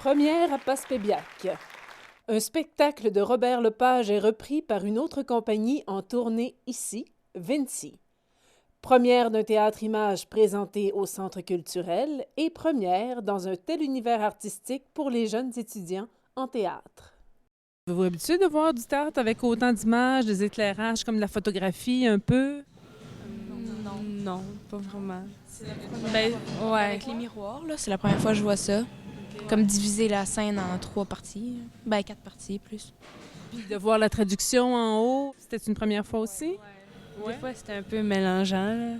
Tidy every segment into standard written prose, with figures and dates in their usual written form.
Première à Passepébiac. Un spectacle de Robert Lepage est repris par une autre compagnie en tournée ici, Vinci. Première d'un théâtre-image présenté au Centre culturel et première dans un tel univers artistique pour les jeunes étudiants en théâtre. Vous vous habituez de voir du théâtre avec autant d'images, des éclairages comme de la photographie un peu? Non. Non, pas vraiment. C'est la Ouais. Avec les miroirs, là, c'est la première fois que je vois ça. Comme diviser la scène en 3 parties. 4 parties plus. Puis de voir la traduction en haut, c'était une première fois aussi? Des fois, c'était un peu mélangeant là,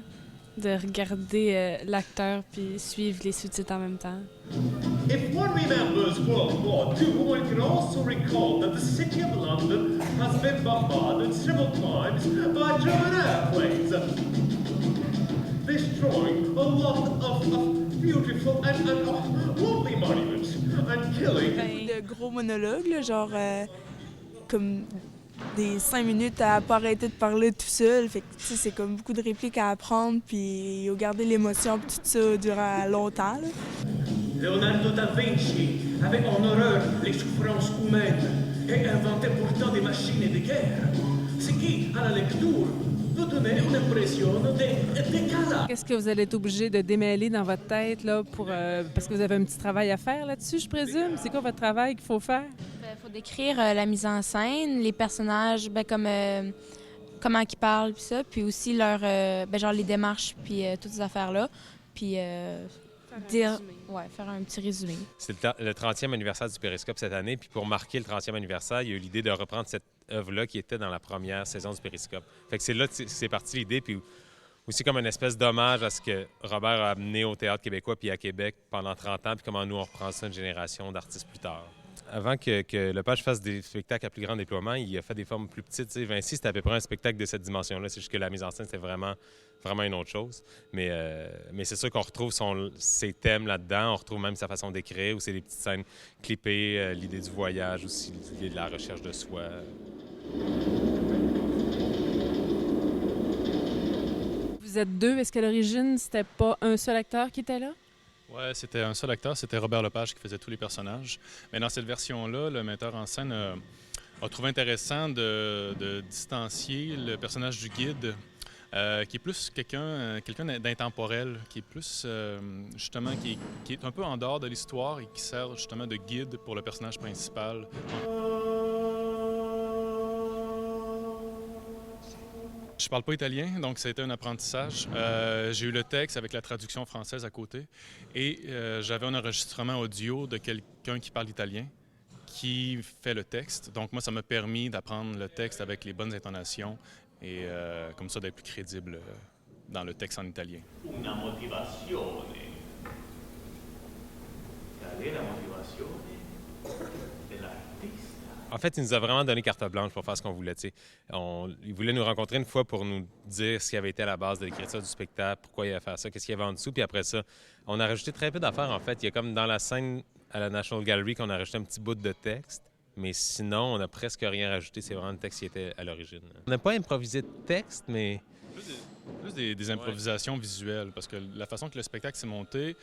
de regarder l'acteur puis suivre les sous-titres en même temps. If one remembers World War II, one can also recall that the city of London has been bombarded several times by German airplanes, destroying a lot of beautiful and lovely monuments and killing. De gros monologues, là, genre comme des 5 minutes à pas arrêter de parler tout seul. Fait que c'est comme beaucoup de répliques à apprendre, puis garder l'émotion puis tout ça durant longtemps. Là. Leonardo da Vinci avait en horreur les souffrances humaines et inventait pourtant des machines de guerre. Ce qui, à la lecture, peut donner une impression de décalage. Qu'est-ce que vous allez être obligé de démêler dans votre tête là, parce que vous avez un petit travail à faire là-dessus, je présume? C'est quoi votre travail qu'il faut faire? Il faut décrire la mise en scène, les personnages, comment ils parlent, puis ça, puis aussi leur, genre les démarches, puis toutes ces affaires-là. Puis faire un petit résumé. C'est le 30e anniversaire du Périscope cette année, puis pour marquer le 30e anniversaire, il y a eu l'idée de reprendre cette œuvre-là qui était dans la première saison du Périscope. Fait que c'est là que c'est parti l'idée, puis aussi comme une espèce d'hommage à ce que Robert a amené au théâtre québécois puis à Québec pendant 30 ans, puis comment nous on reprend ça une génération d'artistes plus tard. Avant que Lepage fasse des spectacles à plus grand déploiement, il a fait des formes plus petites. T'sais, Vinci, c'était à peu près un spectacle de cette dimension-là. C'est juste que la mise en scène, c'était vraiment une autre chose. Mais c'est sûr qu'on retrouve ses thèmes là-dedans. On retrouve même sa façon d'écrire, où c'est des petites scènes clippées, l'idée du voyage aussi, l'idée de la recherche de soi. Vous êtes deux. Est-ce qu'à l'origine, c'était pas un seul acteur qui était là? Oui, c'était un seul acteur, c'était Robert Lepage qui faisait tous les personnages. Mais dans cette version-là, le metteur en scène a trouvé intéressant de distancier le personnage du guide, qui est plus quelqu'un d'intemporel, qui est plus justement qui est un peu en dehors de l'histoire et qui sert justement de guide pour le personnage principal. Je parle pas italien, donc ça a été un apprentissage. J'ai eu le texte avec la traduction française à côté et j'avais un enregistrement audio de quelqu'un qui parle italien qui fait le texte. Donc moi, ça m'a permis d'apprendre le texte avec les bonnes intonations et comme ça d'être plus crédible dans le texte en italien. Una motivazione. Qual è la motivazione dell'artista? En fait, il nous a vraiment donné carte blanche pour faire ce qu'on voulait. Il voulait nous rencontrer une fois pour nous dire ce qui avait été à la base de l'écriture du spectacle, pourquoi il avait fait ça, qu'est-ce qu'il y avait en dessous. Puis après ça, on a rajouté très peu d'affaires, en fait. Il y a comme dans la scène à la National Gallery qu'on a rajouté un petit bout de texte. Mais sinon, on n'a presque rien rajouté. C'est vraiment le texte qui était à l'origine. On n'a pas improvisé de texte, mais... Plus des improvisations visuelles, parce que la façon que le spectacle s'est monté,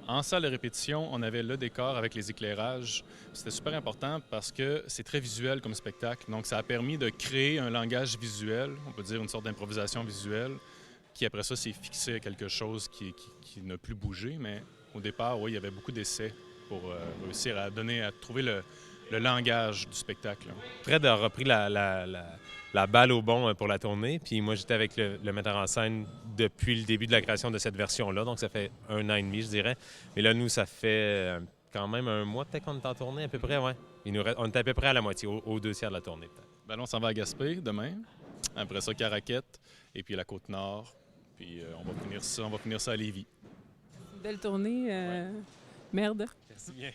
en salle de répétition, on avait le décor avec les éclairages. C'était super important parce que c'est très visuel comme spectacle. Donc, ça a permis de créer un langage visuel, on peut dire une sorte d'improvisation visuelle, qui après ça s'est fixé à quelque chose qui n'a plus bougé. Mais au départ, oui, il y avait beaucoup d'essais pour réussir à trouver le langage du spectacle. Fred a repris la balle au bon pour la tournée, puis moi j'étais avec le metteur en scène depuis le début de la création de cette version-là, donc ça fait 1 an et demi, je dirais. Mais là, nous, ça fait quand même 1 mois peut-être qu'on est en tournée, à peu près, ouais. On est à peu près à la moitié, aux 2 tiers de la tournée peut-être. Ben là, on s'en va à Gaspé demain, après ça Caraquette, et puis la Côte-Nord, puis on va finir ça à Lévis. Belle tournée. Merde. Merci bien.